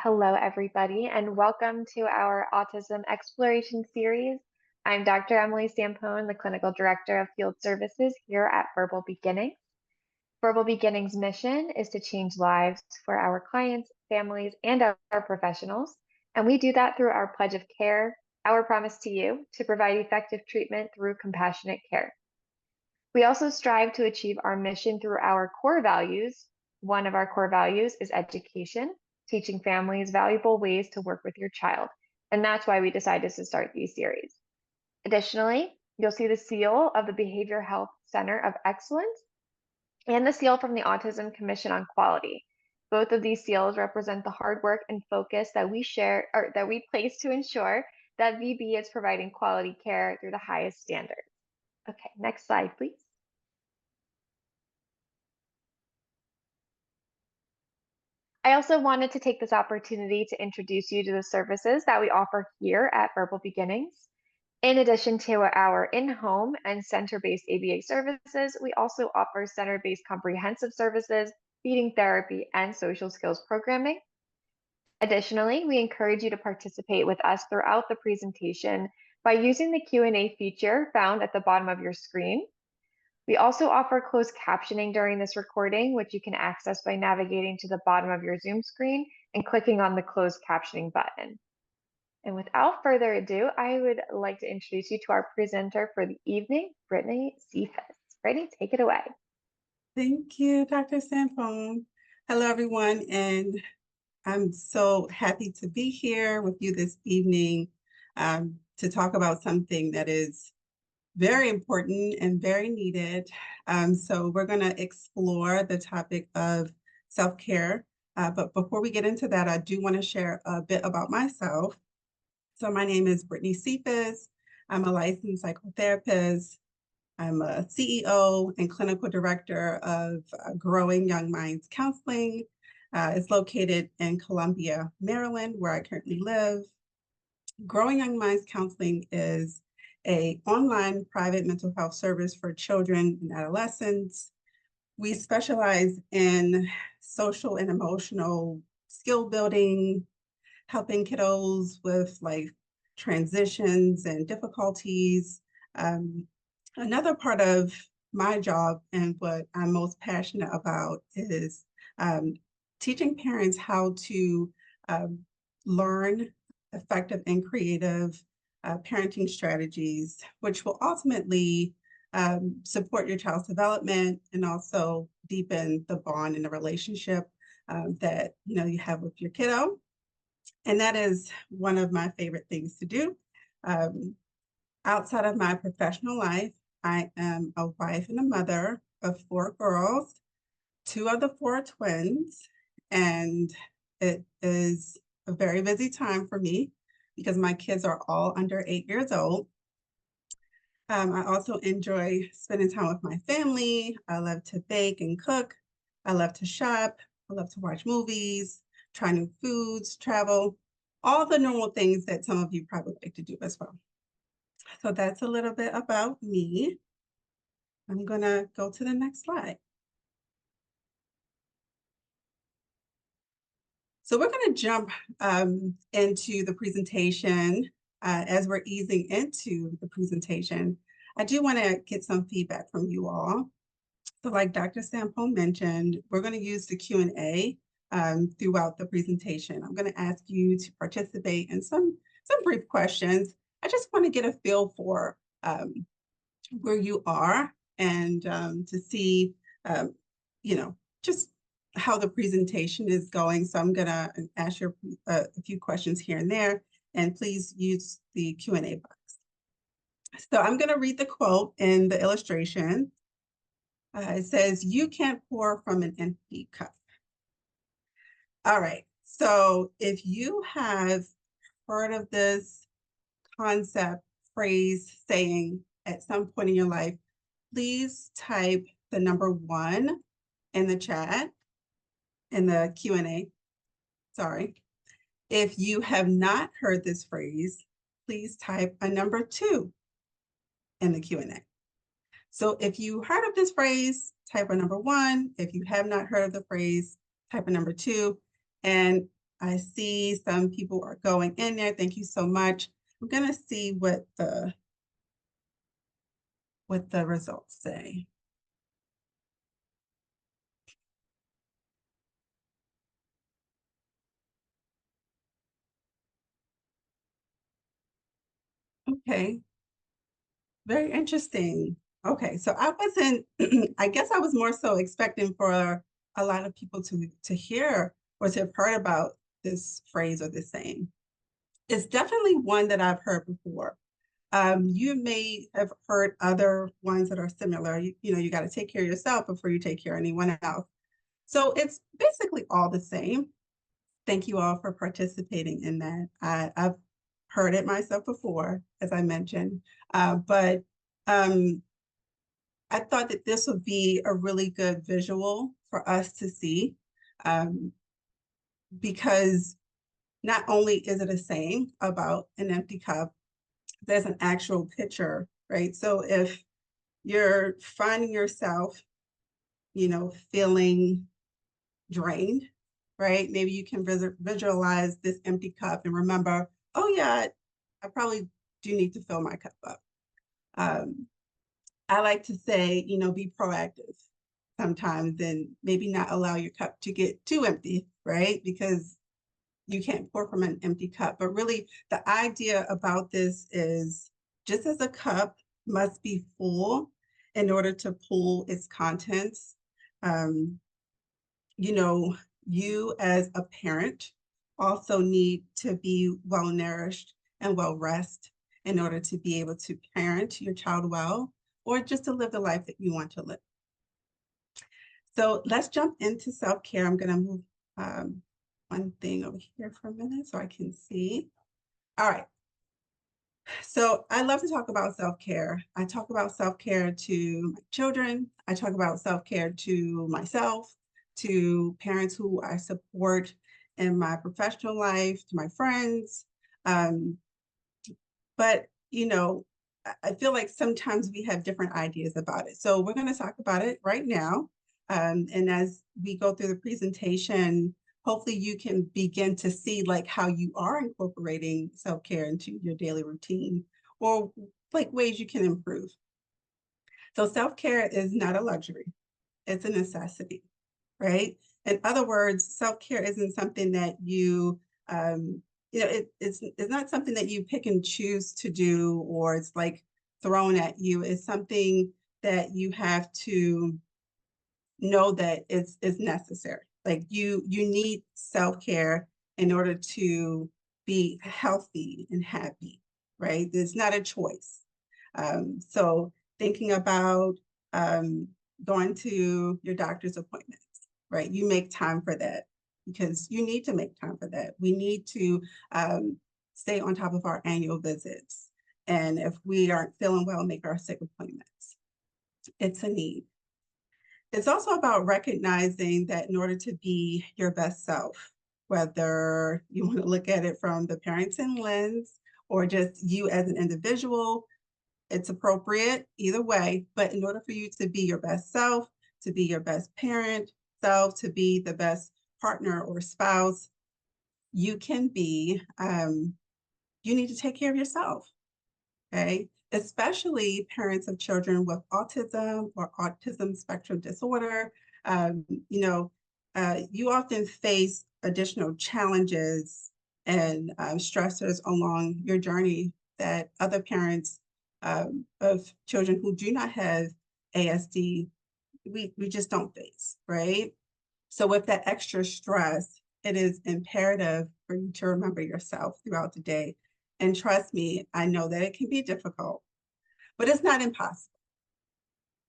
Hello, everybody, and welcome to our Autism Exploration Series. I'm Dr. Emily Stampone, the Clinical Director of Field Services here at Verbal Beginnings. Verbal Beginnings' mission is to change lives for our clients, families, and our professionals, and we do that through our pledge of care, our promise to you to provide effective treatment through compassionate care. We also strive to achieve our mission through our core values. One of our core values is education, teaching families valuable ways to work with your child. And that's why we decided to start these series. Additionally, you'll see the seal of the Behavioral Health Center of Excellence and the seal from the Autism Commission on Quality. Both of these seals represent the hard work and focus that we share or that we place to ensure that VB is providing quality care through the highest standards. Okay, next slide, please. I also wanted to take this opportunity to introduce you to the services that we offer here at Verbal Beginnings. In addition to our in-home and center-based ABA services, we also offer center-based comprehensive services, feeding therapy, and social skills programming. Additionally, we encourage you to participate with us throughout the presentation by using the Q&A feature found at the bottom of your screen. We also offer closed captioning during this recording, which you can access by navigating to the bottom of your Zoom screen and clicking on the closed captioning button. And without further ado, I would like to introduce you to our presenter for the evening, Brittany Cephas. Brittany, take it away. Thank you, Dr. Stampone. Hello, everyone, and I'm so happy to be here with you this evening to talk about something that is very important and very needed. So we're going to explore the topic of self-care. But before we get into that, I do want to share a bit about myself. So my name is Brittany Cephas. I'm a licensed psychotherapist. I'm a CEO and clinical director of Growing Young Minds Counseling. It's located in Columbia, Maryland, where I currently live. Growing Young Minds Counseling is an online private mental health service for children and adolescents. We specialize in social and emotional skill building, helping kiddos with like transitions and difficulties. Another part of my job and what I'm most passionate about is teaching parents how to learn effective and creative parenting strategies, which will ultimately support your child's development and also deepen the bond in the relationship that you have with your kiddo. And that is one of my favorite things to do. Outside of my professional life, I am a wife and a mother of 4 girls. 2 of the 4 are twins, and it is a very busy time for me because my kids are all under 8 years old. I also enjoy spending time with my family. I love to bake and cook. I love to shop. I love to watch movies, try new foods, travel, all the normal things that some of you probably like to do as well. So that's a little bit about me. I'm going to go to the next slide. So we're going to jump into the presentation. As we're easing into the presentation, I do want to get some feedback from you all. So like Dr. Stampone mentioned, we're going to use the Q&A throughout the presentation. I'm going to ask you to participate in some brief questions. I just want to get a feel for where you are and to see, just how the presentation is going. So I'm going to ask you a few questions here and there, and please use the Q&A box. So I'm going to read the quote in the illustration. It says, "You can't pour from an empty cup." All right. So if you have heard of this concept, phrase, saying at some point in your life, please type the number 1 in the chat, in the Q&A. Sorry. If you have not heard this phrase, please type a number 2 in the Q&A. So if you heard of this phrase, type a number 1. If you have not heard of the phrase, type a number 2. And I see some people are going in there. Thank you so much. I'm gonna see what the results say. Okay, very interesting. Okay, so I wasn't, I guess I was more so expecting for a lot of people to hear or to have heard about this phrase or this saying. It's definitely one that I've heard before. You may have heard other ones that are similar. You know, you got to take care of yourself before you take care of anyone else. So it's basically all the same. Thank you all for participating in that. I've heard it myself before, as I mentioned, but um, I thought that this would be a really good visual for us to see um, because not only is it a saying about an empty cup, there's an actual picture, right? So if you're finding yourself, feeling drained, right? Maybe you can visualize this empty cup and remember, oh yeah, I probably do need to fill my cup up. Um, I like to say, be proactive sometimes and maybe not allow your cup to get too empty, right? Because you can't pour from an empty cup. But really, the idea about this is just as a cup must be full in order to pull its contents, um, you know, you as a parent also need to be well nourished and well rested in order to be able to parent your child well or just to live the life that you want to live. So let's jump into self-care. I'm going to move one thing over here for a minute so I can see. All right. So I love to talk about self-care. I talk about self-care to my children. I talk about self-care to myself, to parents who I support in my professional life, to my friends. Um, but, I feel like sometimes we have different ideas about it. So we're going to talk about it right now. And as we go through the presentation, hopefully you can begin to see like how you are incorporating self-care into your daily routine or like ways you can improve. So self-care is not a luxury, it's a necessity, right? In other words, self-care isn't something that it's not something that you pick and choose to do or it's like thrown at you. It's something that you have to know that it's necessary. Like you need self-care in order to be healthy and happy, right? It's not a choice. So thinking about um, going to your doctor's appointments, right? You make time for that because you need to make time for that. We need to stay on top of our annual visits. And if we aren't feeling well, make our sick appointments. It's a need. It's also about recognizing that in order to be your best self, whether you want to look at it from the parenting lens or just you as an individual, it's appropriate either way. But in order for you to be your best self, to be your best parent self, to be the best partner or spouse, you can be, you need to take care of yourself. Okay, especially parents of children with autism or autism spectrum disorder. Um, you know, you often face additional challenges and stressors along your journey that other parents of children who do not have ASD, we just don't face, right? So with that extra stress, it is imperative for you to remember yourself throughout the day. And trust me, I know that it can be difficult, but it's not impossible.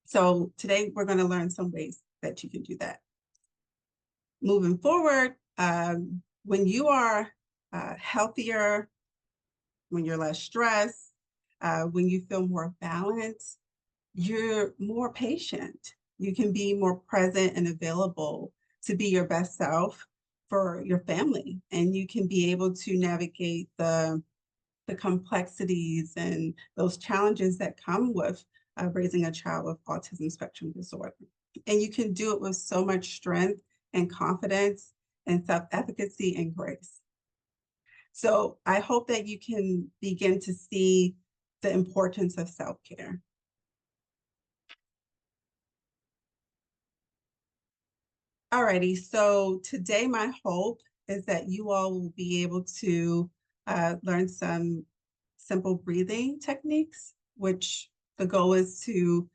So today we're going to learn some ways that you can do that. Moving forward, when you are healthier, when you're less stressed, when you feel more balanced, you're more patient. You can be more present and available to be your best self for your family. And you can be able to navigate the complexities and those challenges that come with raising a child with autism spectrum disorder. And you can do it with so much strength and confidence and self-efficacy and grace. So I hope that you can begin to see the importance of self-care. Alrighty, so today my hope is that you all will be able to learn some simple breathing techniques, which the goal is to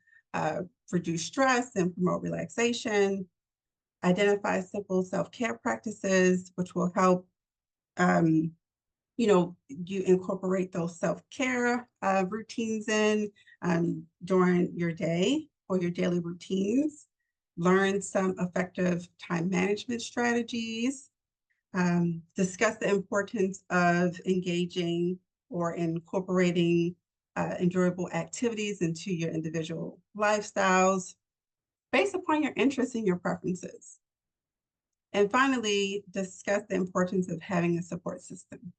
reduce stress and promote relaxation, identify simple self-care practices, which will help um, you incorporate those self-care routines in during your day or your daily routines. Learn some effective time management strategies. Discuss the importance of engaging or incorporating enjoyable activities into your individual lifestyles based upon your interests and your preferences. And finally, discuss the importance of having a support system.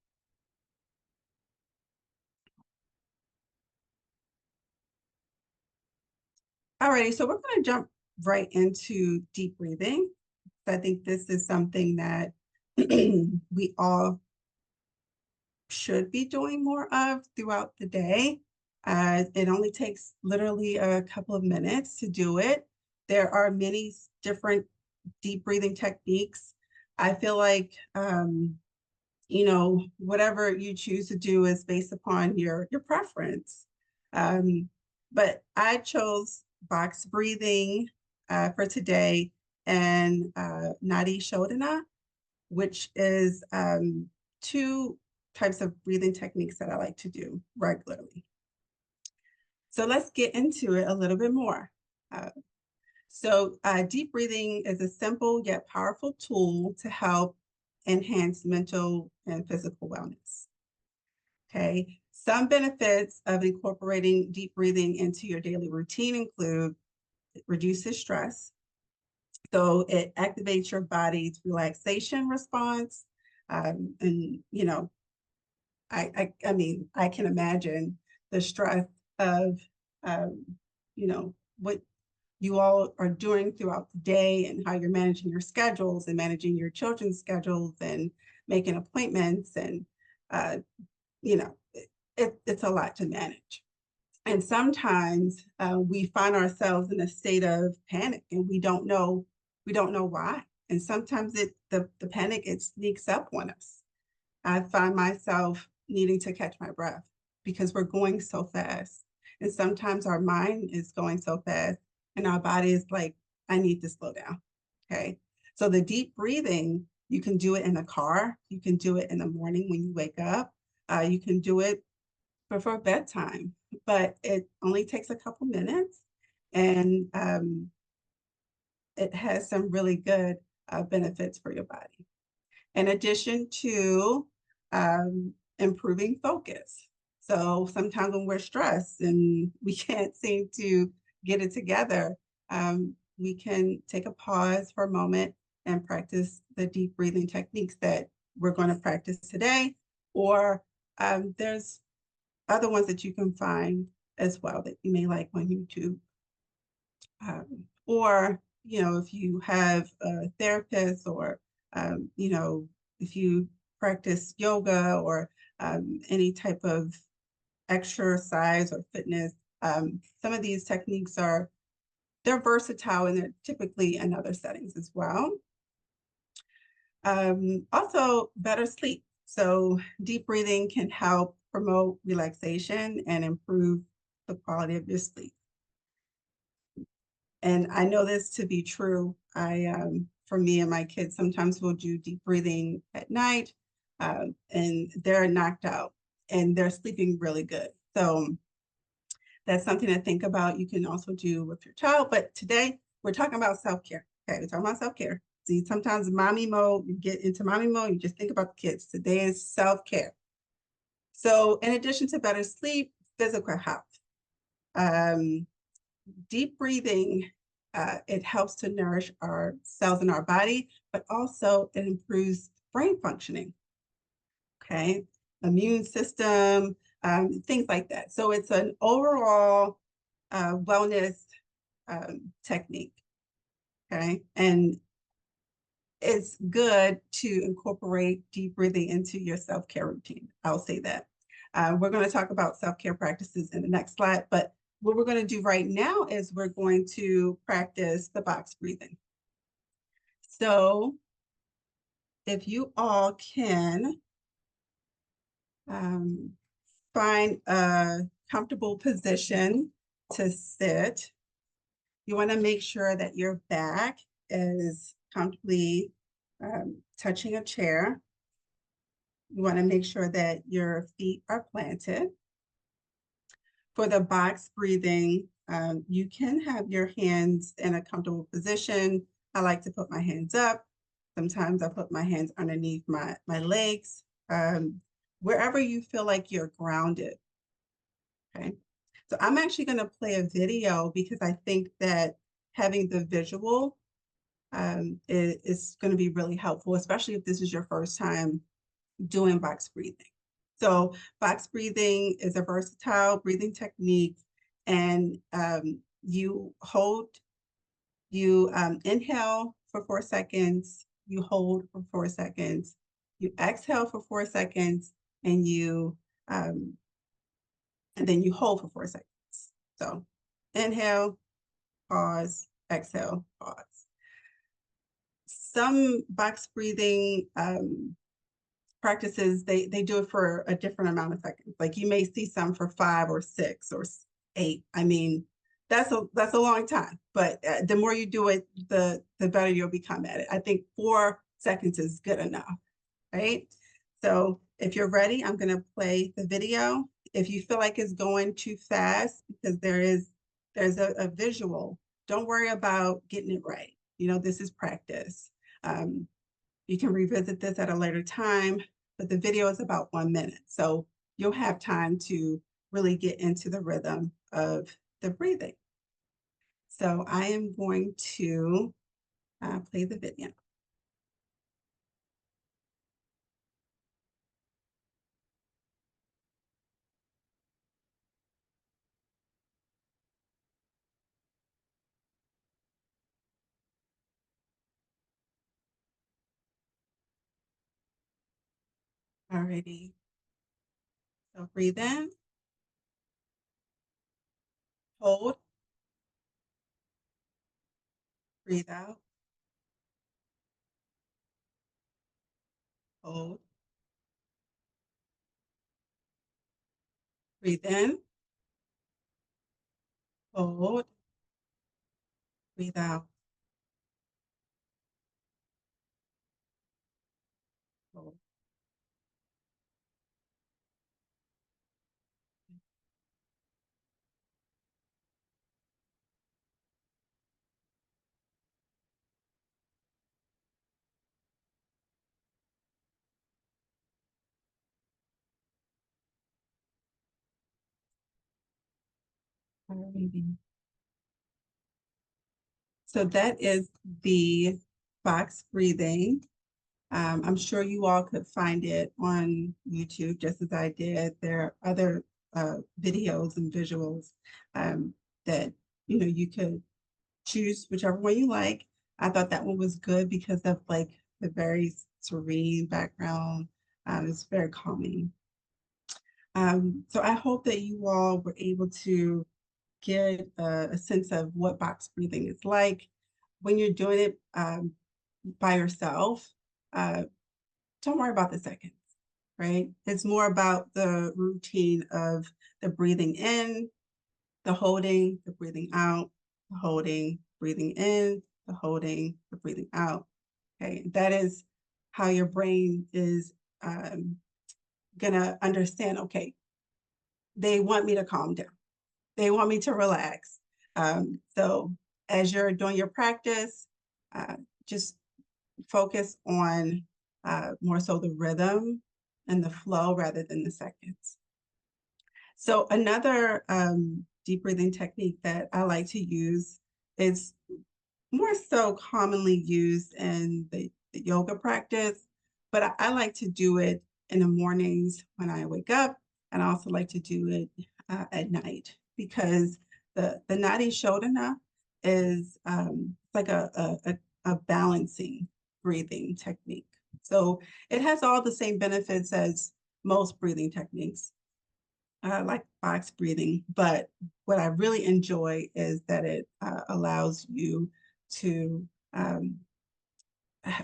Alrighty, so we're going to jump right into deep breathing. I think this is something that we all should be doing more of throughout the day. It only takes literally a couple of minutes to do it. There are many different deep breathing techniques. I feel like whatever you choose to do is based upon your preference. But I chose box breathing for today and Nadi Shodhana, which is two types of breathing techniques that I like to do regularly. So let's get into it a little bit more. Deep breathing is a simple yet powerful tool to help enhance mental and physical wellness. Okay, some benefits of incorporating deep breathing into your daily routine include it reduces stress. So it activates your body's relaxation response. And I can imagine the stress of um, what you all are doing throughout the day and how you're managing your schedules and managing your children's schedules and making appointments and it's a lot to manage. And sometimes we find ourselves in a state of panic and we don't know why. And sometimes the panic, it sneaks up on us. I find myself needing to catch my breath because we're going so fast. And sometimes our mind is going so fast and our body is like, I need to slow down. Okay. So the deep breathing, you can do it in the car. You can do it in the morning when you wake up. You can do it before bedtime, but it only takes a couple minutes and it has some really good benefits for your body. In addition to improving focus. So sometimes when we're stressed and we can't seem to get it together, we can take a pause for a moment and practice the deep breathing techniques that we're going to practice today. Or there's other ones that you can find as well that you may like on YouTube. Or, if you have a therapist or, if you practice yoga or any type of exercise or fitness, some of these techniques they're versatile and they're typically in other settings as well. Also, better sleep. So deep breathing can help promote relaxation and improve the quality of your sleep. And I know this to be true. For me and my kids, sometimes we'll do deep breathing at night, and they're knocked out and they're sleeping really good. So that's something to think about. You can also do with your child. But today we're talking about self-care. Okay, we're talking about self-care. See, sometimes mommy mode, you get into mommy mode, you just think about the kids. Today is self-care. So in addition to better sleep, physical health. Deep breathing, it helps to nourish our cells in our body, but also it improves brain functioning, okay? Immune system, things like that. So it's an overall wellness technique, okay? And it's good to incorporate deep breathing into your self-care routine. I'll say that. We're going to talk about self-care practices in the next slide, but what we're going to do right now is we're going to practice the box breathing. So if you all can find a comfortable position to sit, you want to make sure that your back is comfortably touching a chair. You want to make sure that your feet are planted. For the box breathing, you can have your hands in a comfortable position. I like to put my hands up. Sometimes I put my hands underneath my legs, wherever you feel like you're grounded. Okay. So I'm actually going to play a video because I think that having the visual is going to be really helpful, especially if this is your first time doing box breathing. So box breathing is a versatile breathing technique, and you inhale for 4 seconds, you hold for 4 seconds, you exhale for 4 seconds, and um, then you hold for 4 seconds. So inhale, pause, exhale, pause. Some box breathing practices, they do it for a different amount of seconds. Like you may see some for 5 or 6 or 8. I mean, that's a long time, but the more you do it, the better you'll become at it. I think 4 seconds is good enough, right? So if you're ready, I'm going to play the video. If you feel like it's going too fast because there's a visual, don't worry about getting it right. You know, this is practice. You can revisit this at a later time, but the video is about 1 minute. So you'll have time to really get into the rhythm of the breathing. So I am going to play the video. Alrighty. So breathe in, hold, breathe out, hold, breathe in, hold, breathe out, hold. Alrighty. So that is the box breathing. I'm sure you all could find it on YouTube just as I did. There are other videos and visuals that you could choose whichever one you like. I thought that one was good because of like the very serene background. It's very calming. So I hope that you all were able to get a sense of what box breathing is like. When you're doing it by yourself, uh, don't worry about the seconds, right? It's more about the routine of the breathing in, the holding, the breathing out, the holding, breathing in, the holding, the breathing out. Okay, that is how your brain is gonna understand, okay, they want me to calm down. They want me to relax. So as you're doing your practice, just focus on more so the rhythm and the flow rather than the seconds. So another deep breathing technique that I like to use is more so commonly used in the yoga practice, but I like to do it in the mornings when I wake up, and I also like to do it at night because the Nadi Shodhana is like a balancing breathing technique. So it has all the same benefits as most breathing techniques, like box breathing. But what I really enjoy is that it allows you to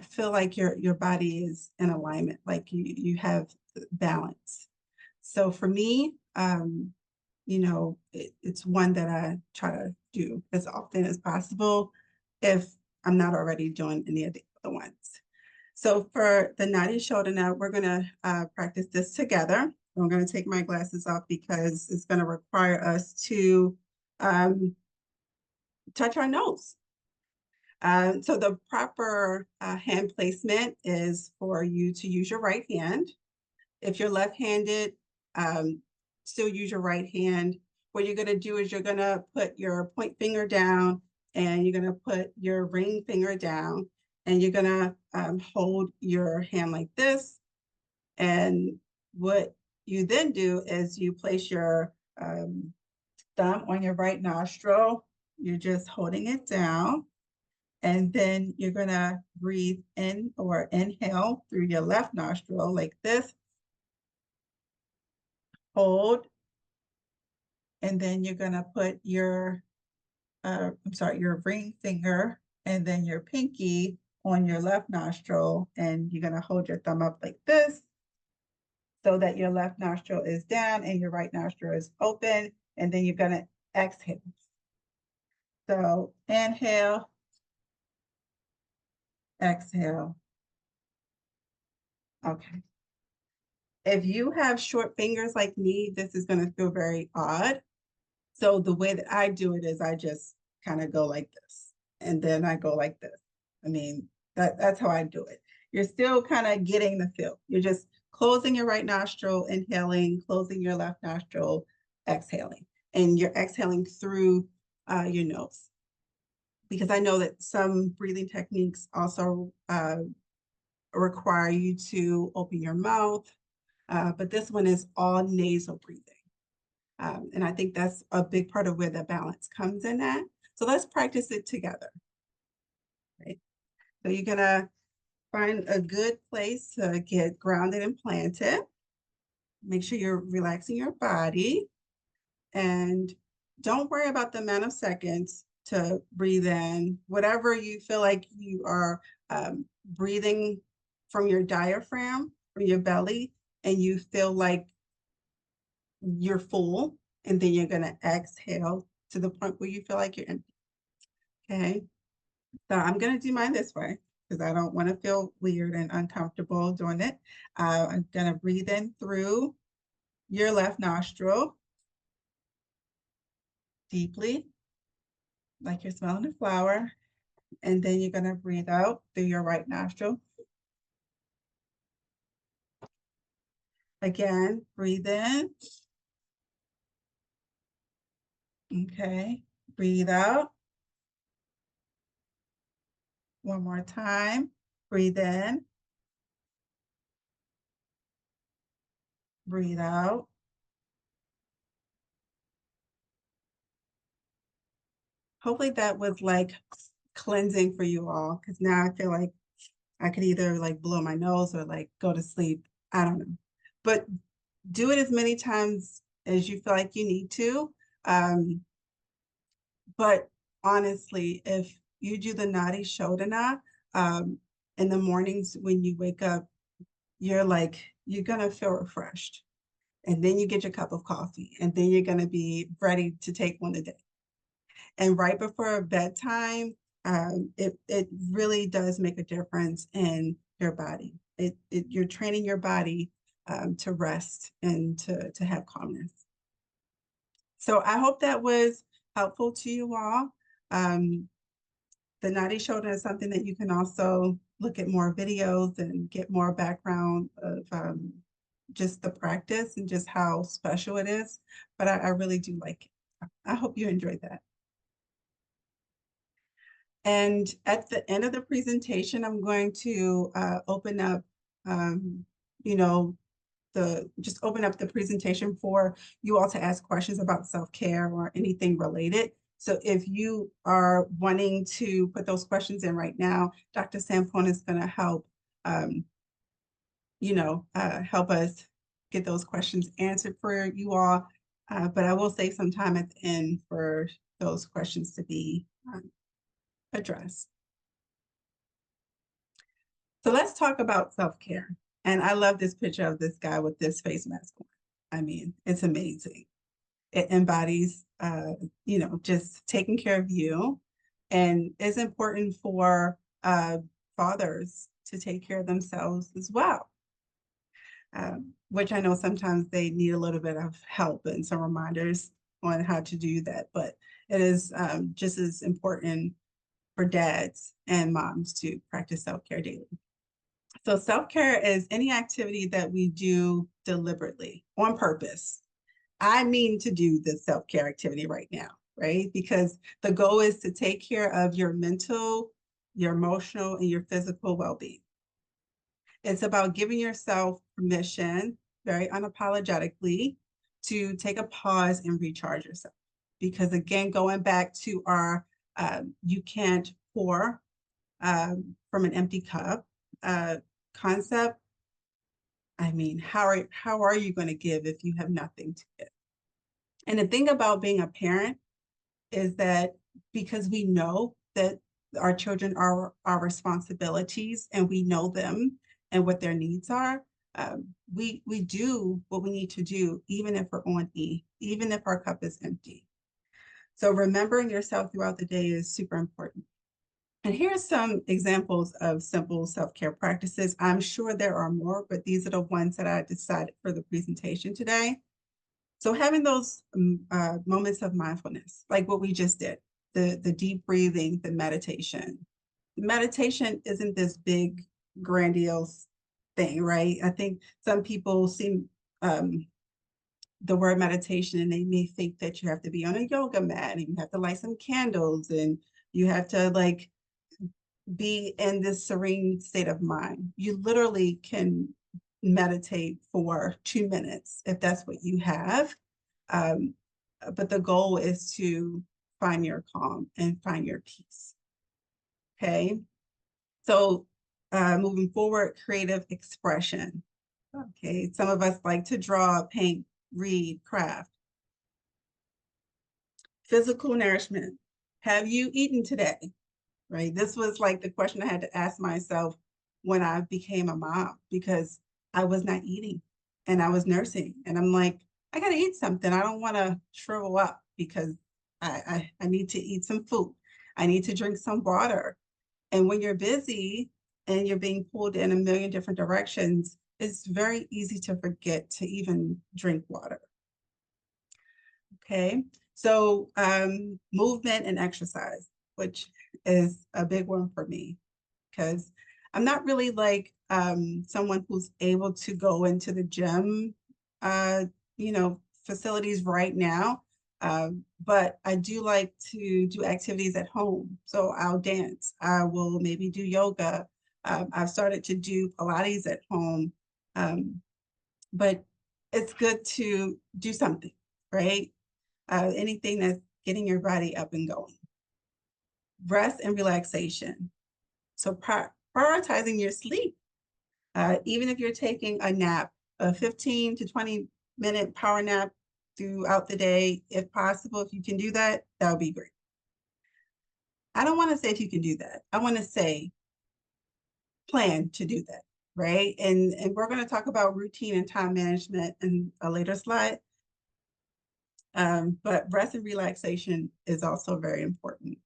feel like your body is in alignment, like you have balance. So for me, it's one that I try to do as often as possible if I'm not already doing any of the other ones. So for the Nadi Shodhana, we're going to practice this together. I'm going to take my glasses off because it's going to require us to um, touch our nose. So the proper hand placement is for you to use your right hand. If you're left-handed, um, still use your right hand. What you're going to do is you're going to put your point finger down and you're going to put your ring finger down and you're going to hold your hand like this. And what you then do is you place your thumb on your right nostril. You're just holding it down. And then you're going to breathe in or inhale through your left nostril like this. Hold. And then you're going to put your, your ring finger and then your pinky on your left nostril. And you're going to hold your thumb up like this so that your left nostril is down and your right nostril is open. And then you're going to exhale. So inhale, exhale. Okay. If you have short fingers like me, this is going to feel very odd. So the way that I do it is I just kind of go like this, and then I go like this. I mean, that's how I do it. You're still kind of getting the feel. You're just closing your right nostril, inhaling, closing your left nostril, exhaling. And you're exhaling through your nose. Because I know that some breathing techniques also require you to open your mouth, but this one is all nasal breathing. And I think that's a big part of where the balance comes in at. So let's practice it together. Right? So you're gonna find a good place to get grounded and planted. Make sure you're relaxing your body and don't worry about the amount of seconds to breathe in. Whatever you feel like you are breathing from your diaphragm, from your belly, and you feel like you're full, and then you're going to exhale to the point where you feel like you're empty. Okay. So I'm going to do mine this way because I don't want to feel weird and uncomfortable doing it. I'm going to breathe in through your left nostril deeply, like you're smelling a flower. And then you're going to breathe out through your right nostril. Again, breathe in. Okay. Breathe out. One more time. Breathe in. Breathe out. Hopefully that was like cleansing for you all, because now I feel like I could either like blow my nose or like go to sleep. I don't know. But do it as many times as you feel like you need to. But honestly, if you do the Nadi Shodhana in the mornings when you wake up, you're gonna feel refreshed. And then you get your cup of coffee, and then you're gonna be ready to take one a day. And right before bedtime, it really does make a difference in your body. You're training your body to rest and to have calmness. So I hope that was helpful to you all. The Nadi Shodhana is something that you can also look at more videos and get more background of just the practice and just how special it is. But I really do like it. I hope you enjoyed that. And at the end of the presentation, I'm going to open up, you know, just open up the presentation for you all to ask questions about self-care or anything related. So if you are wanting to put those questions in right now, Dr. Sampone is going to help, um, help us get those questions answered for you all. But I will save some time at the end for those questions to be addressed. So let's talk about self-care. And I love this picture of this guy with this face mask on. I mean, it's amazing. It embodies, just taking care of you. And it's important for fathers to take care of themselves as well, which I know sometimes they need a little bit of help and some reminders on how to do that. But it is just as important for dads and moms to practice self-care daily. So self-care is any activity that we do deliberately on purpose. I mean to do the self-care activity right now, right? Because the goal is to take care of your mental, your emotional, and your physical well-being. It's about giving yourself permission, very unapologetically, to take a pause and recharge yourself. Because again, going back to our you can't pour from an empty cup concept. I mean, how are you going to give if you have nothing to give? And the thing about being a parent is that because we know that our children are our responsibilities and we know them and what their needs are, we do what we need to do, even if we're on E, even if our cup is empty. So remembering yourself throughout the day is super important. And here's some examples of simple self-care practices. I'm sure there are more, but these are the ones that I decided for the presentation today. So having those moments of mindfulness, like what we just did, the deep breathing, the meditation. Meditation isn't this big, grandiose thing, right? I think some people see the word meditation and they may think that you have to be on a yoga mat and you have to light some candles and you have to like be in this serene state of mind. You literally can meditate for 2 minutes if that's what you have. Um, but the goal is to find your calm and find your peace. Okay. So moving forward, creative expression. Okay. Some of us like to draw, paint, read, craft. Physical nourishment. Have you eaten today? Right? This was like the question I had to ask myself when I became a mom because I was not eating and I was nursing. And I'm like, I got to eat something. I don't want to shrivel up because I need to eat some food. I need to drink some water. And when you're busy and you're being pulled in a million different directions, it's very easy to forget to even drink water. Okay. So movement and exercise, which is a big one for me because I'm not really like someone who's able to go into the gym, facilities right now. But I do like to do activities at home. So I'll dance. I will maybe do yoga. I've started to do Pilates at home. But it's good to do something, right? Anything that's getting your body up and going. Rest and relaxation. So prioritizing your sleep. Even if you're taking a nap, a 15 to 20-minute power nap throughout the day, if possible, if you can do that, that would be great. I don't want to say if you can do that. I want to say plan to do that, right? And we're going to talk about routine and time management in a later slide. But rest and relaxation is also very important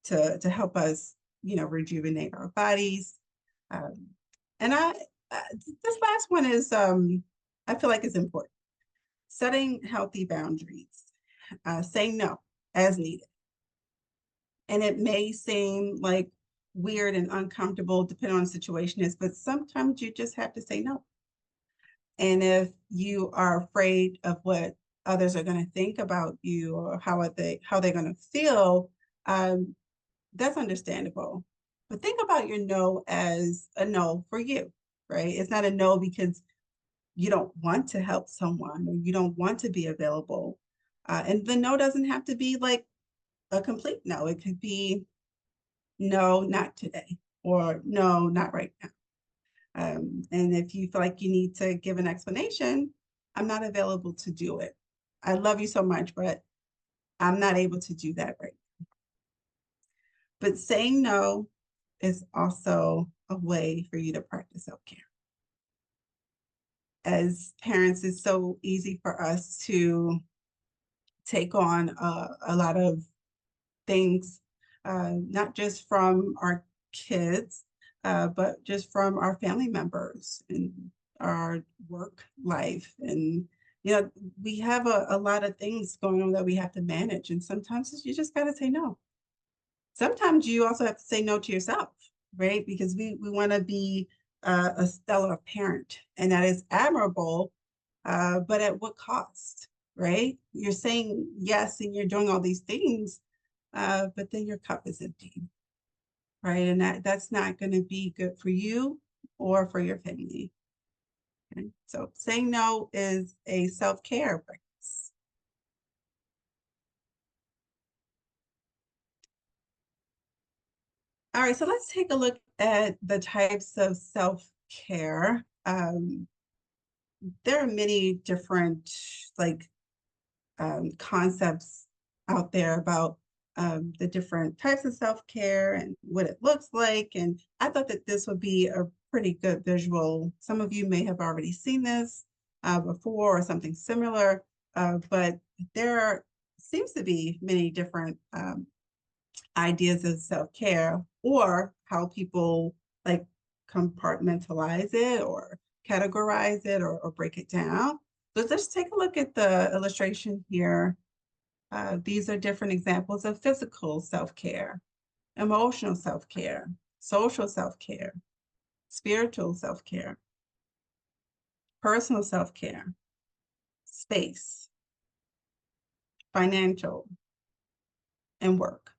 to help us, rejuvenate our bodies. Um, and this last one is, I feel like it's important. Setting healthy boundaries, saying no as needed. And it may seem like weird and uncomfortable depending on the situation is, but sometimes you just have to say no. And if you are afraid of what others are going to think about you or how they're going to feel, that's understandable. But think about your no as a no for you, right? It's not a no because you don't want to help someone or you don't want to be available. And the no doesn't have to be like a complete no. It could be no, not today, or no, not right now. And if you feel like you need to give an explanation, I'm not available to do it. I love you so much, but I'm not able to do that right. But saying no is also a way for you to practice self-care. As parents, it's so easy for us to take on a lot of things, not just from our kids, but just from our family members and our work life. And, we have a lot of things going on that we have to manage. And sometimes you just got to say no. Sometimes you also have to say no to yourself, right? Because we want to be a stellar parent, and that is admirable, but at what cost, right? You're saying yes and you're doing all these things, but then your cup is empty, right? And that's not going to be good for you or for your family. Okay? So saying no is a self-care practice. All right, so let's take a look at the types of self-care. There are many different like concepts out there about the different types of self-care and what it looks like. And I thought that this would be a pretty good visual. Some of you may have already seen this before or something similar, but there seems to be many different ideas of self-care, or how people like compartmentalize it or categorize it, or break it down. So let's take a look at the illustration here. These are different examples of physical self-care, emotional self-care, social self-care, spiritual self-care, personal self-care, space, financial, and work.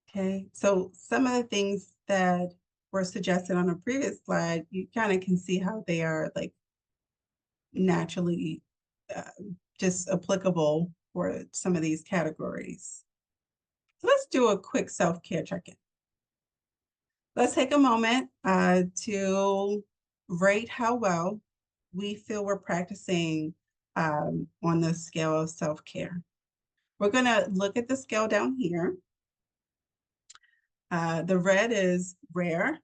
Okay, so some of the things that were suggested on a previous slide, you kind of can see how they are like naturally uh, just applicable for some of these categories. So let's do a quick self-care check-in. Let's take a moment to rate how well we feel we're practicing on the scale of self-care. We're going to look at the scale down here. The red is rare.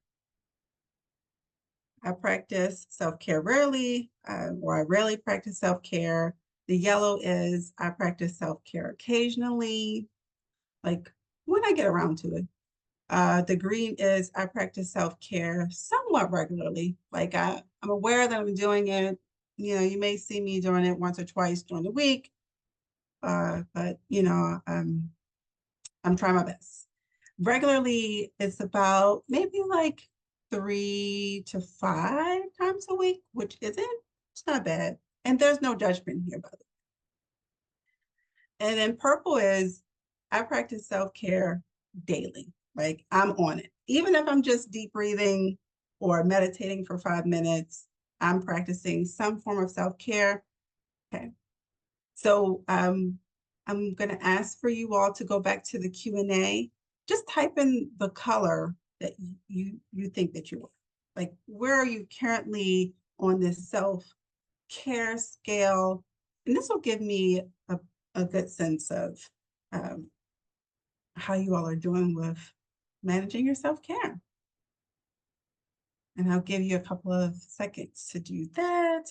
I practice self-care rarely, or I rarely practice self-care. The yellow is I practice self-care occasionally, like when I get around to it. The green is I practice self-care somewhat regularly. Like I'm aware that I'm doing it. You may see me doing it once or twice during the week, but I'm trying my best. Regularly, it's about maybe like 3 to 5 times a week, which it's not bad. And there's no judgment here, by the way. And then purple is I practice self-care daily. Like I'm on it. Even if I'm just deep breathing or meditating for 5 minutes, I'm practicing some form of self-care. Okay. So I'm going to ask for you all to go back to the Q&A. Just type in the color that you think that you are. Like, where are you currently on this self-care scale? And this will give me a good sense of um, how you all are doing with managing your self-care. And I'll give you a couple of seconds to do that.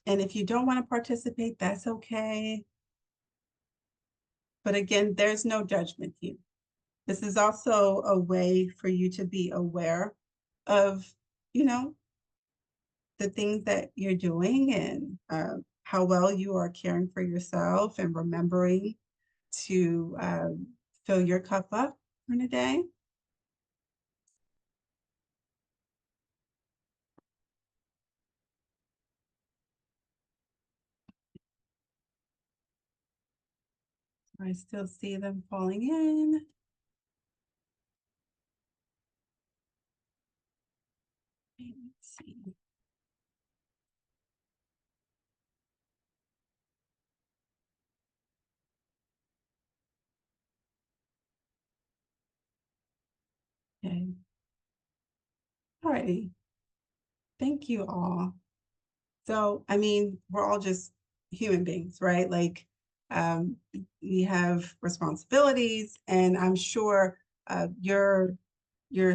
And if you don't want to participate, that's okay. But again, there's no judgment here. This is also a way for you to be aware of, you know, the things that you're doing, and how well you are caring for yourself, and remembering to fill your cup up in a day. I still see them falling in. Let's see. Alrighty. Thank you all. So, I mean, we're all just human beings, right? Like, um, we have responsibilities, and I'm sure your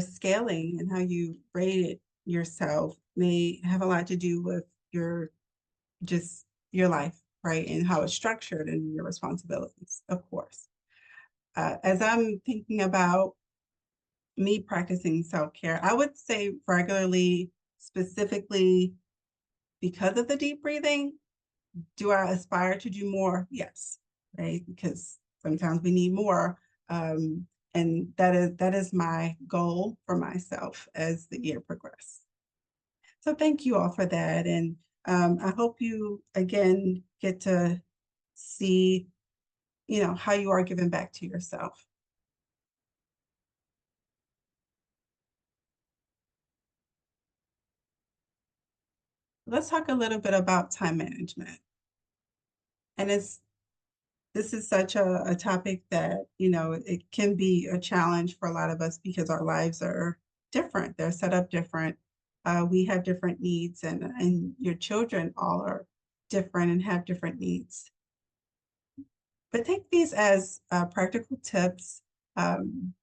scaling and how you rated yourself may have a lot to do with your just your life, right? And how it's structured and your responsibilities, of course. As I'm thinking about me practicing self-care, I would say regularly, specifically because of the deep breathing. Do I aspire to do more? Yes, right? Because sometimes we need more. And that is my goal for myself as the year progresses. So thank you all for that. And I hope you again get to see, how you are giving back to yourself. Let's talk a little bit about time management. And this is such a topic that, it can be a challenge for a lot of us because our lives are different. They're set up different. We have different needs, and your children all are different and have different needs. But take these as practical tips, and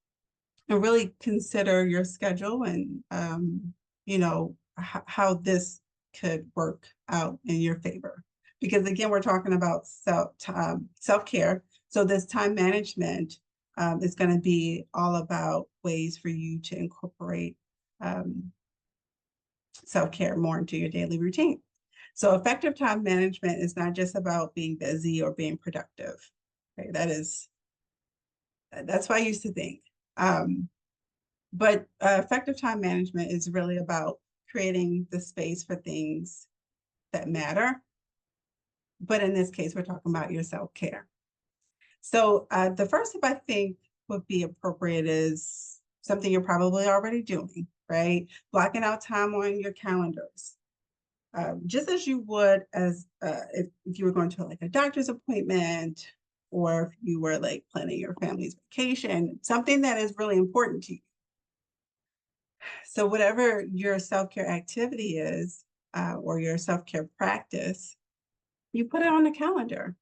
really consider your schedule and, how this could work out in your favor. Because again, we're talking about self-care. So this time management is going to be all about ways for you to incorporate um, self-care more into your daily routine. So effective time management is not just about being busy or being productive. Okay? That's what I used to think. But effective time management is really about creating the space for things that matter. But in this case, we're talking about your self-care. So the first step I think would be appropriate is something you're probably already doing, right? Blocking out time on your calendars. Just as you would as if you were going to like a doctor's appointment, or if you were like planning your family's vacation, something that is really important to you. So whatever your self-care activity is, or your self-care practice, you put it on the calendar,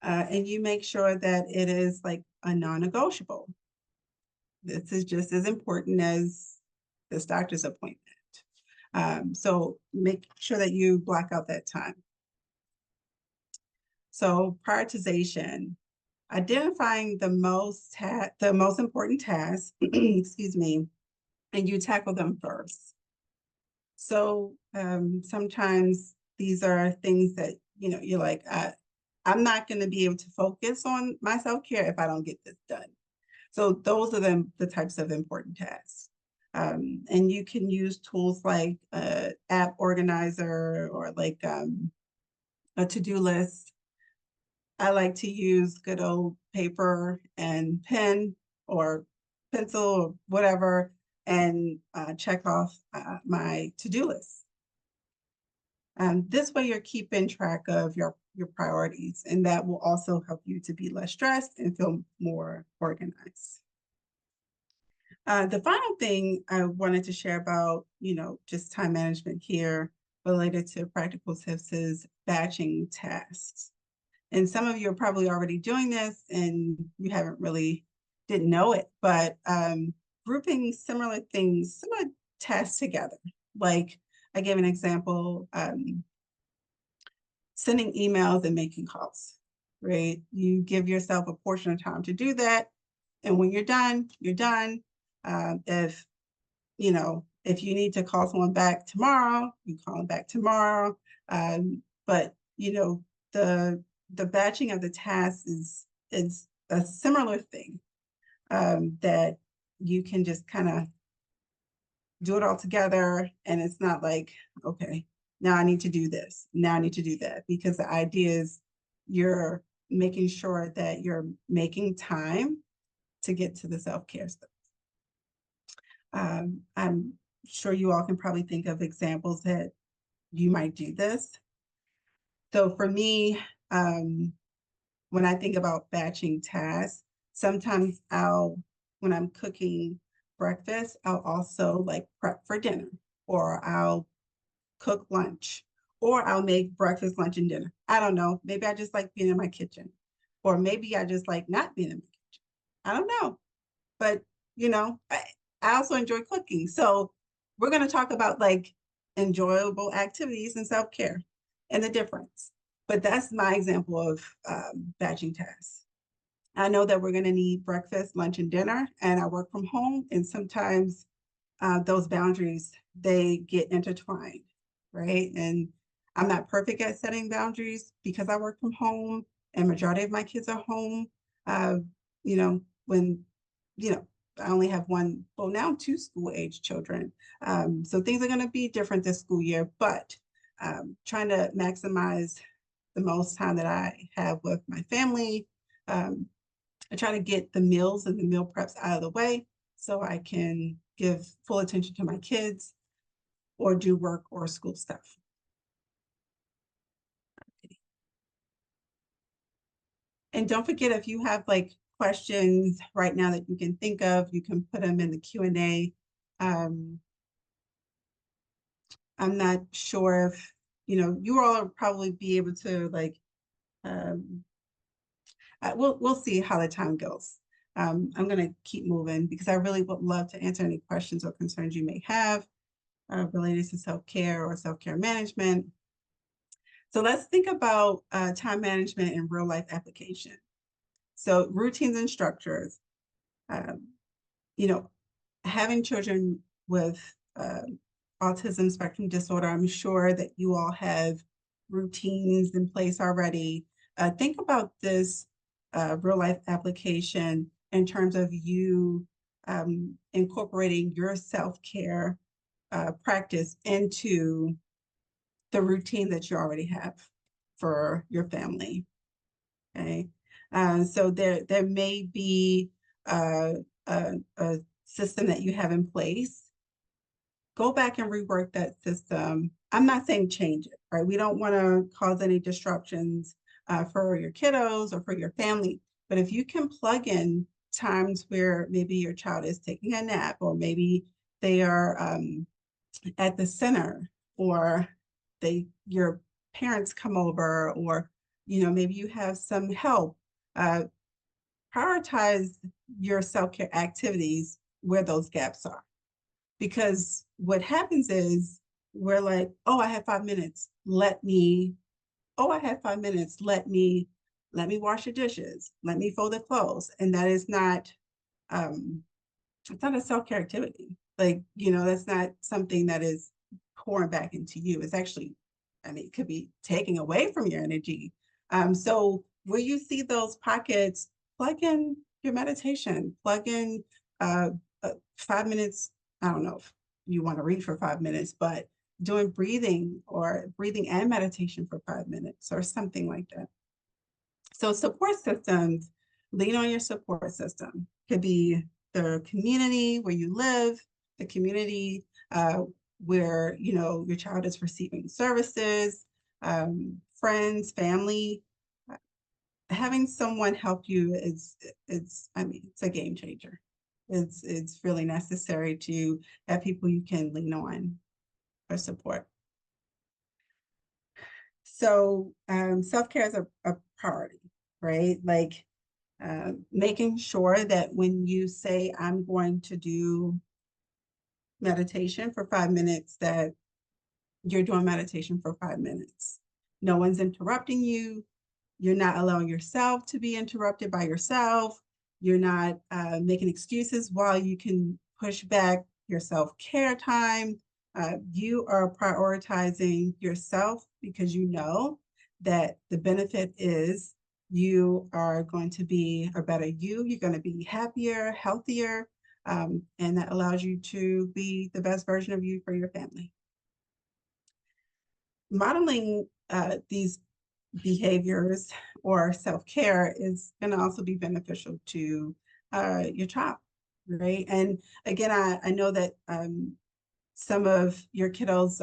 and you make sure that it is like a non-negotiable. This is just as important as this doctor's appointment. So make sure that you block out that time. So prioritization, identifying the most important tasks, excuse me, and you tackle them first. So sometimes these are things that, you're like, I'm not going to be able to focus on my self-care if I don't get this done. So those are the types of important tasks. And you can use tools like app organizer or like a to-do list. I like to use good old paper and pen or pencil or whatever, and check off my to-do list. This way you're keeping track of your priorities, and that will also help you to be less stressed and feel more organized. The final thing I wanted to share about, just time management here related to practical tips is batching tasks. And some of you are probably already doing this and you haven't really didn't know it, but grouping similar things, similar tasks together. Like I gave an example, sending emails and making calls, right? You give yourself a portion of time to do that. And when you're done, you're done. If you need to call someone back tomorrow, you call them back tomorrow. But the batching of the tasks is a similar thing, that you can just kind of do it all together, and it's not like, okay, now I need to do this, now I need to do that, because the idea is you're making sure that you're making time to get to the self-care stuff. I'm sure you all can probably think of examples that you might do this. So for me, when I think about batching tasks, sometimes when I'm cooking, breakfast, I'll also like prep for dinner, or I'll cook lunch, or I'll make breakfast, lunch, and dinner. I don't know. Maybe I just like being in my kitchen, or maybe I just like not being in my kitchen. I don't know. But, I also enjoy cooking. So we're going to talk about like enjoyable activities and self care and the difference. But that's my example of batching tasks. I know that we're going to need breakfast, lunch, and dinner, and I work from home. And sometimes those boundaries they get intertwined, right? And I'm not perfect at setting boundaries because I work from home, and majority of my kids are home. Uh, when I only have one, well, now two school age children. So things are going to be different this school year, but trying to maximize the most time that I have with my family. Um, I try to get the meals and the meal preps out of the way so I can give full attention to my kids or do work or school stuff. And don't forget, if you have like questions right now that you can think of, you can put them in the Q&A. I'm not sure if, you all will probably be able to like, um, we'll see how the time goes. I'm going to keep moving because I really would love to answer any questions or concerns you may have related to self-care or self-care management. So let's think about time management in real life application. So routines and structures, um, you know, having children with autism spectrum disorder, I'm sure that you all have routines in place already. Think about this real life application in terms of you incorporating your self-care practice into the routine that you already have for your family. Okay. So there may be a system that you have in place. Go back and rework that system. I'm not saying change it, right? We don't want to cause any disruptions for your kiddos or for your family. But if you can plug in times where maybe your child is taking a nap, or maybe they are at the center, or your parents come over, or maybe you have some help, uh, prioritize your self-care activities where those gaps are. Because what happens is we're like, oh, I have 5 minutes, I have 5 minutes, let me wash the dishes, let me fold the clothes. And that is not it's not a self-care activity. Like, that's not something that is pouring back into you. It's actually, it could be taking away from your energy. So where you see those pockets, plug in your meditation, plug in 5 minutes. I don't know if you want to read for 5 minutes, but doing breathing or breathing and meditation for 5 minutes or something like that. So support systems, lean on your support system. Could be the community where you live, the community where your child is receiving services, friends, family. Having someone help you it's a game changer. It's really necessary to have people you can lean on for support. So self-care is a priority, right? Like making sure that when you say, I'm going to do meditation for 5 minutes, that you're doing meditation for 5 minutes. No one's interrupting you. You're not allowing yourself to be interrupted by yourself. You're not making excuses while you can push back your self-care time. You are prioritizing yourself because you know that the benefit is you are going to be a better you. You're going to be happier, healthier, and that allows you to be the best version of you for your family. Modeling these behaviors or self-care is going to also be beneficial to your child, right? And again, I know that some of your kiddos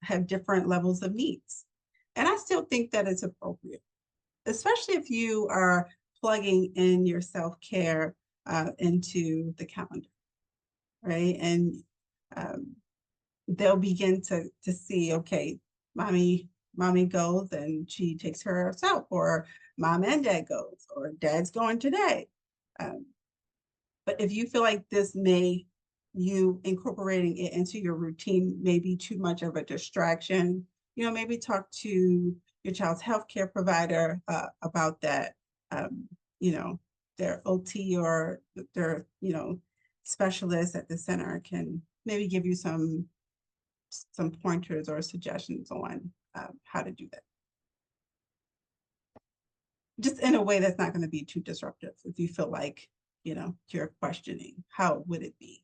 have different levels of needs. And I still think that it's appropriate, especially if you are plugging in your self-care into the calendar. right? And um, they'll begin to see, okay, mommy goes and she takes care of herself, or mom and dad goes, or dad's going today. Um, but if you feel like this may you incorporating it into your routine may be too much of a distraction, maybe talk to your child's healthcare provider about that. Um, you know, their OT or their specialist at the center can maybe give you some pointers or suggestions on how to do that. Just in a way that's not going to be too disruptive. If you feel like, you're questioning, how would it be?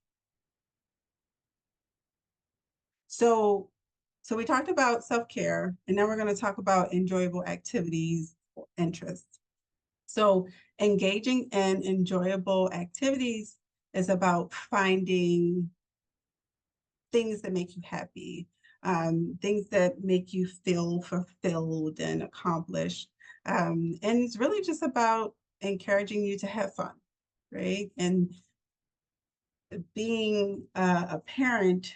So, so we talked about self-care, and now we're going to talk about enjoyable activities or interests. So engaging in enjoyable activities is about finding things that make you happy, things that make you feel fulfilled and accomplished. And it's really just about encouraging you to have fun, right? And being a parent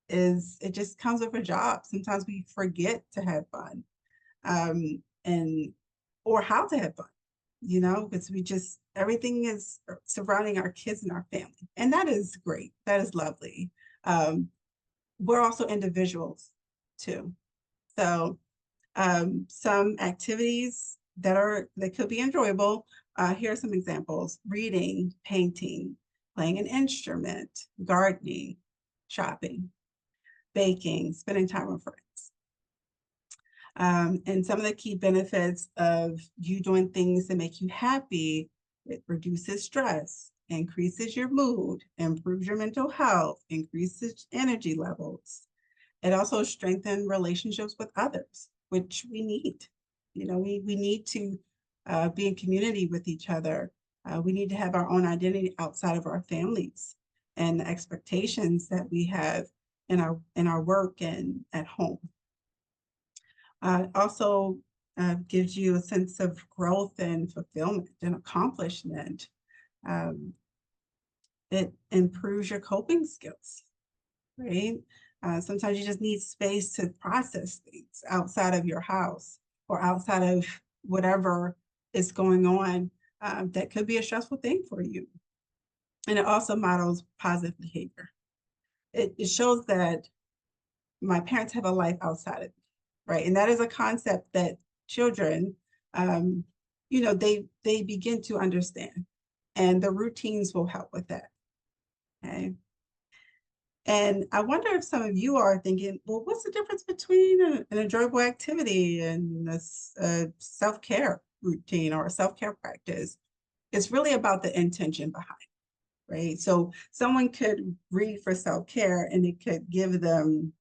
it just comes with a job. Sometimes we forget to have fun, and or how to have fun, because we just everything is surrounding our kids and our family, and that is great. That is lovely. We're also individuals too. So some activities that could be enjoyable. Here are some examples: reading, painting, playing an instrument, gardening, shopping, baking, spending time with friends. And some of the key benefits of you doing things that make you happy: it reduces stress, increases your mood, improves your mental health, increases energy levels. It also strengthens relationships with others, which we need. We need to be in community with each other. We need to have our own identity outside of our families and the expectations that we have in our work and at home. Also gives you a sense of growth and fulfillment and accomplishment. Um, it improves your coping skills, right? Sometimes you just need space to process things outside of your house or outside of whatever is going on that could be a stressful thing for you. And it also models positive behavior. It shows that my parents have a life outside of me, right? And that is a concept that children, um, they begin to understand, and the routines will help with that. Okay. And I wonder if some of you are thinking, well, what's the difference between an enjoyable activity and a self-care routine or a self-care practice? It's really about the intention behind, right? So someone could read for self-care and it could give them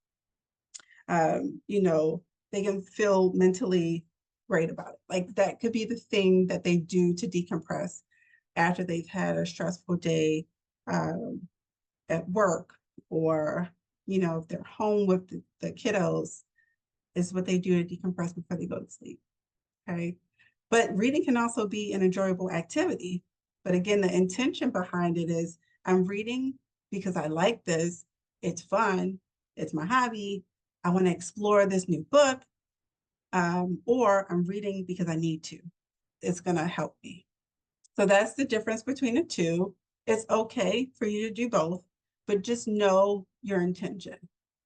they can feel mentally great about it. Like that could be the thing that they do to decompress after they've had a stressful day at work, or, if they're home with the kiddos, is what they do to decompress before they go to sleep. Okay. But reading can also be an enjoyable activity. But again, the intention behind it is I'm reading because I like this. It's fun. It's my hobby. I want to explore this new book. Or I'm reading because I need to. It's going to help me. So that's the difference between the two. It's okay for you to do both, but just know your intention,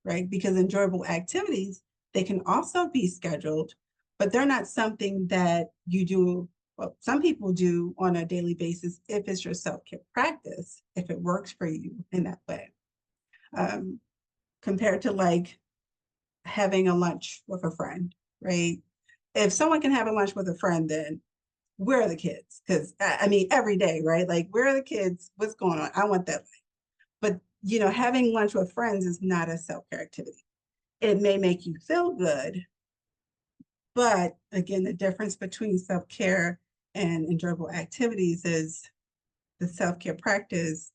right? Because enjoyable activities, they can also be scheduled, but they're not something that you do. Well, some people do on a daily basis if it's your self-care practice, if it works for you in that way. Compared to like having a lunch with a friend, right? If someone can have a lunch with a friend, then where are the kids? Because I mean, every day, right? Like, where are the kids? What's going on? I want that life. But having lunch with friends is not a self-care activity. It may make you feel good, but again, the difference between self-care and enjoyable activities is the self-care practice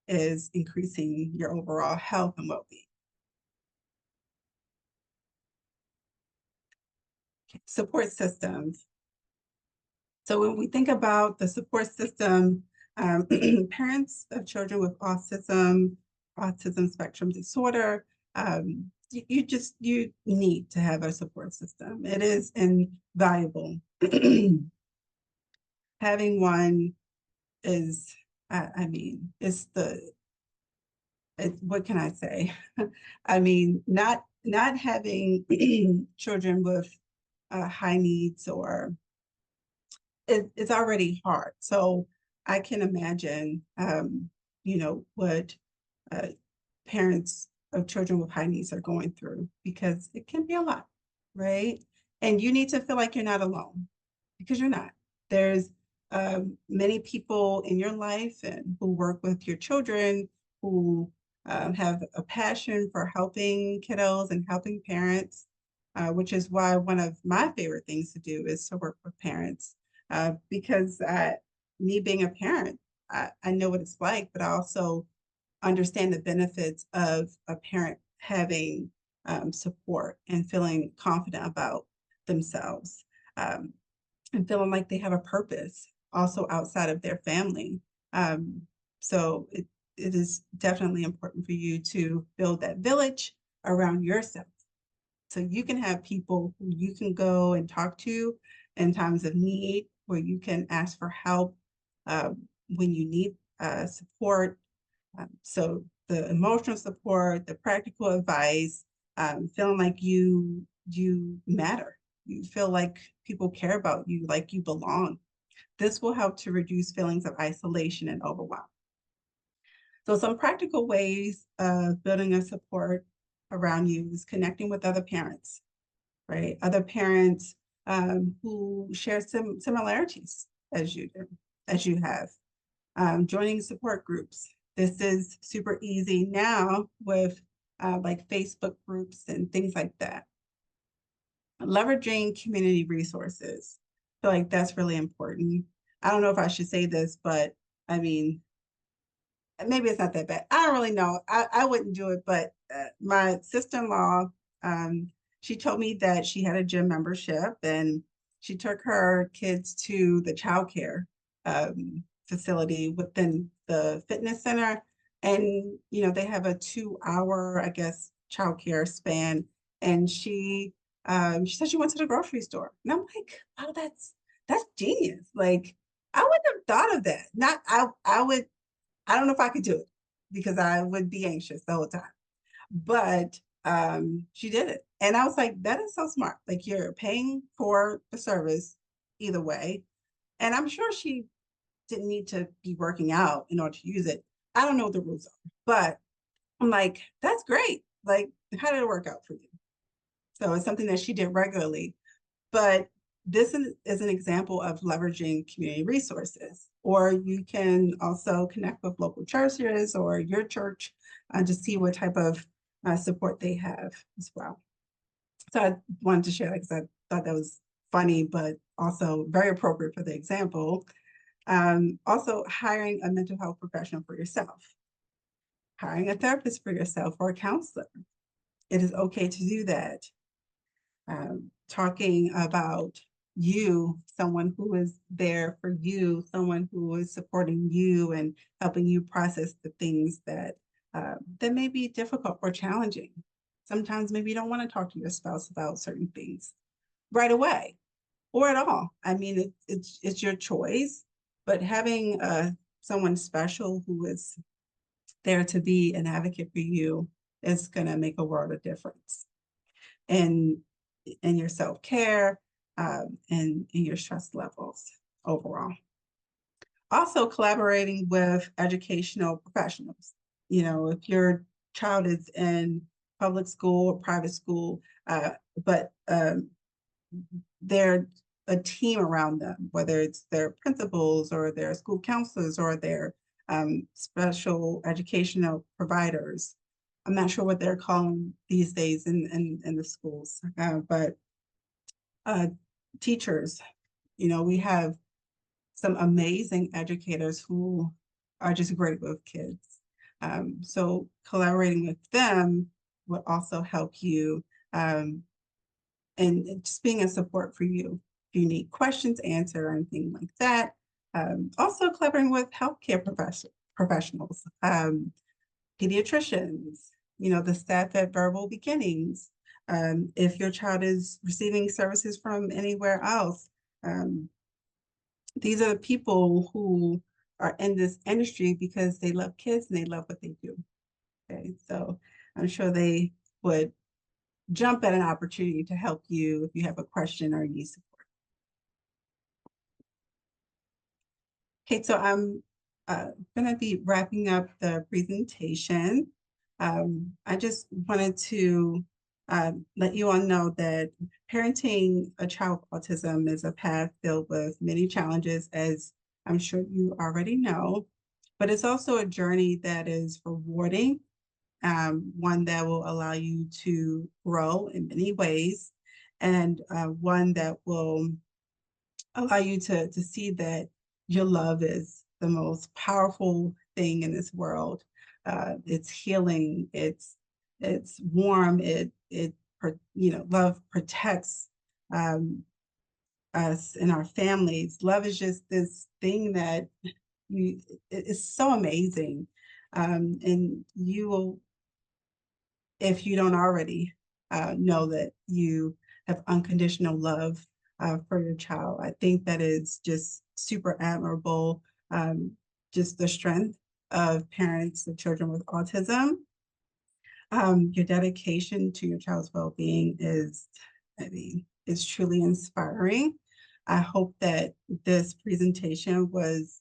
is increasing your overall health and well-being. Support systems. So when we think about the support system, Parents of children with autism spectrum disorder, you need to have a support system. It is invaluable. Having one is, I mean, what can I say? I mean, not having children with high needs or it's already hard. So I can imagine, what uh, parents of children with high needs are going through because it can be a lot, right? And you need to feel like you're not alone because you're not. There's many people in your life and who work with your children who have a passion for helping kiddos and helping parents, which is why one of my favorite things to do is to work with parents because me being a parent, I know what it's like, but I also understand the benefits of a parent having support and feeling confident about themselves um, and feeling like they have a purpose also outside of their family. Um, so it is definitely important for you to build that village around yourself. So you can have people who you can go and talk to in times of need, where you can ask for help when you need support. So the emotional support, the practical advice, feeling like you matter. You feel like people care about you, like you belong. This will help to reduce feelings of isolation and overwhelm. So some practical ways of building a support around you is connecting with other parents, right? Other parents who share some similarities as you do, as you have. Joining support groups. This is super easy now with like Facebook groups and things like that. Leveraging community resources. I feel like that's really important. I don't know if I should say this, but I mean, maybe it's not that bad. I don't really know. I wouldn't do it, but my sister-in-law, she told me that she had a gym membership and she took her kids to the childcare facility within the fitness center. And, they have a 2 hour, I guess, childcare span. And she said she went to the grocery store. And I'm like, oh, that's genius. Like, I wouldn't have thought of that. Not I would I don't know if I could do it because I would be anxious the whole time. But she did it. And I was like, that is so smart. Like you're paying for the service either way. And I'm sure she didn't need to be working out in order to use it. I don't know what the rules are, but I'm like, that's great. Like, how did it work out for you? So it's something that she did regularly. But this is an example of leveraging community resources. Or you can also connect with local churches or your church to see what type of support they have as well. So I wanted to share that because I thought that was funny, but also very appropriate for the example. Also, hiring a mental health professional for yourself, hiring a therapist for yourself or a counselor. It is okay to do that. Talking about you, someone who is there for you, someone who is supporting you and helping you process the things that may be difficult or challenging. Sometimes maybe you don't want to talk to your spouse about certain things right away or at all. I mean, it's your choice, but having someone special who is there to be an advocate for you is going to make a world of difference. And in your self-care and in your stress levels overall. Also collaborating with educational professionals. If your child is in public school or private school, but they're a team around them, whether it's their principals or their school counselors or their special educational providers. I'm not sure what they're calling these days in the schools, but uh, teachers, we have some amazing educators who are just great with kids. So collaborating with them would also help you and just being a support for you. If you need questions answered or anything like that, Also collaborating with healthcare professionals, pediatricians, the staff at Verbal Beginnings. If your child is receiving services from anywhere else, um, these are the people who are in this industry because they love kids and they love what they do. Okay, so I'm sure they would jump at an opportunity to help you if you have a question or need support. Okay, so I'm going to be wrapping up the presentation. I just wanted to let you all know that parenting a child with autism is a path filled with many challenges, as I'm sure you already know, but it's also a journey that is rewarding, one that will allow you to grow in many ways, and one that will allow you to see that your love is the most powerful thing in this world. It's healing. It's warm. Love protects us and our families. Love is just this thing that it's so amazing, and you will, if you don't already know that you have unconditional love for your child. I think that is just super admirable. Just the strength of parents of children with autism. Your dedication to your child's well-being is truly inspiring. I hope that this presentation was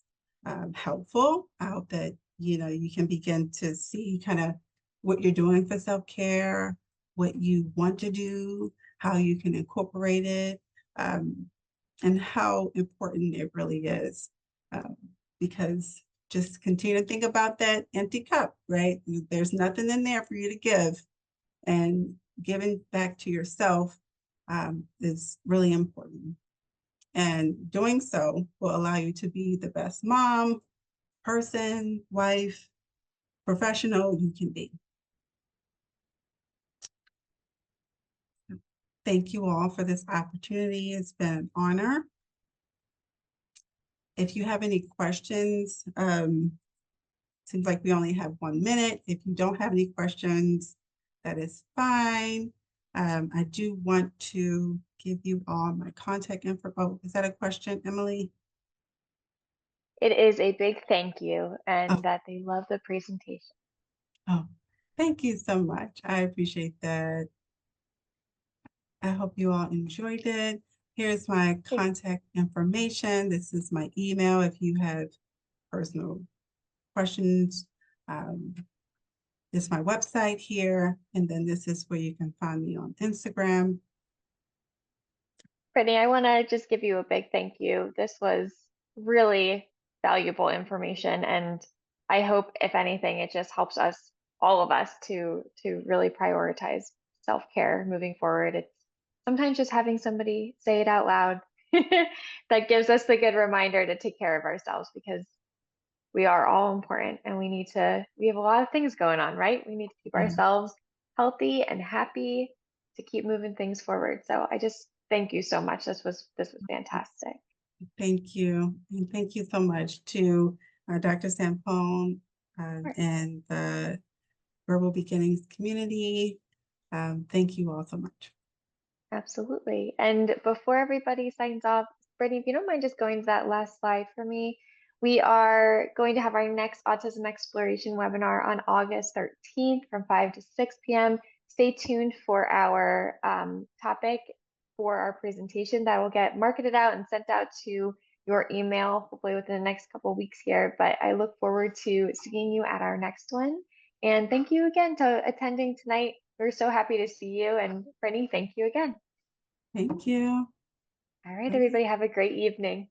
helpful. I hope that you can begin to see kind of what you're doing for self-care, what you want to do, how you can incorporate it, and how important it really is. Um, because just continue to think about that empty cup, right? There's nothing in there for you to give, and giving back to yourself is really important. And doing so will allow you to be the best mom, person, wife, professional you can be. Thank you all for this opportunity. It's been an honor. If you have any questions, seems like we only have 1 minute. If you don't have any questions, that is fine. I do want to give you all my contact info. Oh, is that a question, Emily? It is a big thank you, Oh, and that they love the presentation. oh, thank you so much. I appreciate that. I hope you all enjoyed it. Here's my Great. contact information. This is my email if you have personal questions. Um, this is my website here, and then this is where you can find me on Instagram. Brittany, I want to just give you a big thank you. This was really valuable information, and I hope, if anything, it just helps us, all of us, to really prioritize self-care moving forward. It's sometimes just having somebody say it out loud that gives us the good reminder to take care of ourselves, because we are all important and we have a lot of things going on, right? We need to keep Yeah, ourselves healthy and happy to keep moving things forward. So I just thank you so much. This was fantastic. thank you. And thank you so much to Dr. Sampone Of course. and the Verbal Beginnings community. Thank you all so much. Absolutely. And before everybody signs off, Brittany, if you don't mind just going to that last slide for me, we are going to have our next Autism Exploration webinar on August 13th from 5 to 6 p.m. Stay tuned for our topic for our presentation that will get marketed out and sent out to your email, hopefully within the next couple of weeks here. But I look forward to seeing you at our next one. And thank you again to attending tonight. We're so happy to see you. And Brittany, thank you again. Thank you. All right, Bye. everybody, have a great evening.